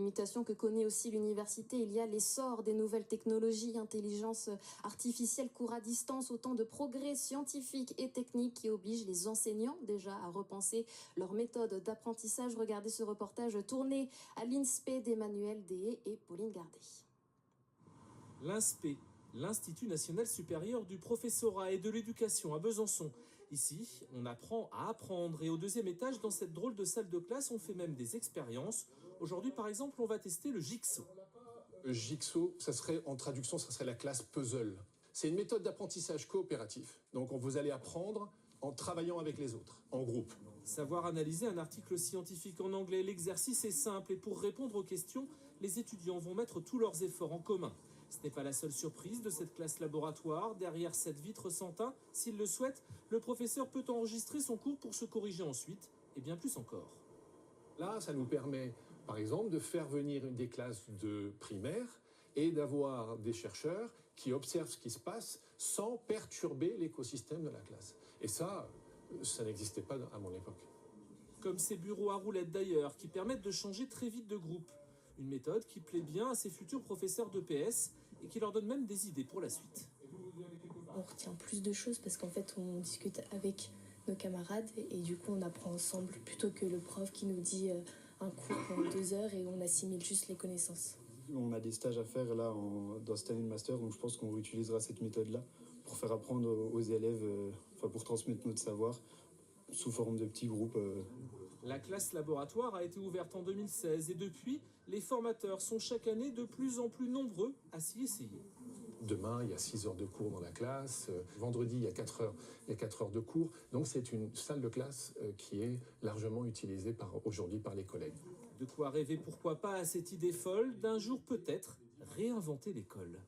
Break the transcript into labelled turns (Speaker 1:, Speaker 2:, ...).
Speaker 1: Mutation que connaît aussi l'université, il y a l'essor des nouvelles technologies, intelligence artificielle, cours à distance, autant de progrès scientifiques et techniques qui obligent les enseignants déjà à repenser leurs méthodes d'apprentissage. Regardez ce reportage tourné à l'INSPE d'Emmanuel Deshaies et Pauline Gardet.
Speaker 2: L'INSPE, l'Institut national supérieur du professorat et de l'éducation à Besançon. Ici, on apprend à apprendre et au deuxième étage, dans cette drôle de salle de classe, on fait même des expériences. Aujourd'hui, par exemple, on va tester le Jigsaw.
Speaker 3: Le Jigsaw, en traduction, ça serait la classe puzzle. C'est une méthode d'apprentissage coopératif. Donc vous allez apprendre en travaillant avec les autres, en groupe.
Speaker 2: Savoir analyser un article scientifique en anglais, l'exercice est simple et pour répondre aux questions, les étudiants vont mettre tous leurs efforts en commun. Ce n'est pas la seule surprise de cette classe laboratoire. Derrière cette vitre sans teint, s'il le souhaite, le professeur peut enregistrer son cours pour se corriger ensuite, et bien plus encore.
Speaker 3: Là, ça nous permet, par exemple, de faire venir des classes de primaire et d'avoir des chercheurs qui observent ce qui se passe sans perturber l'écosystème de la classe. Et ça n'existait pas à mon époque.
Speaker 2: Comme ces bureaux à roulettes d'ailleurs, qui permettent de changer très vite de groupe. Une méthode qui plaît bien à ces futurs professeurs d'EPS et qui leur donne même des idées pour la suite.
Speaker 4: On retient plus de choses parce qu'en fait on discute avec nos camarades et du coup on apprend ensemble plutôt que le prof qui nous dit un cours pendant 2 heures et on assimile juste les connaissances.
Speaker 5: On a des stages à faire là dans cette année de master, donc je pense qu'on réutilisera cette méthode-là pour faire apprendre aux élèves, pour transmettre notre savoir sous forme de petits groupes.
Speaker 2: La classe laboratoire a été ouverte en 2016 et depuis, les formateurs sont chaque année de plus en plus nombreux à s'y essayer.
Speaker 3: Demain, il y a 6 heures de cours dans la classe. Vendredi, il y a 4 heures de cours. Donc c'est une salle de classe qui est largement utilisée aujourd'hui par les collègues.
Speaker 2: De quoi rêver, pourquoi pas, à cette idée folle d'un jour peut-être réinventer l'école.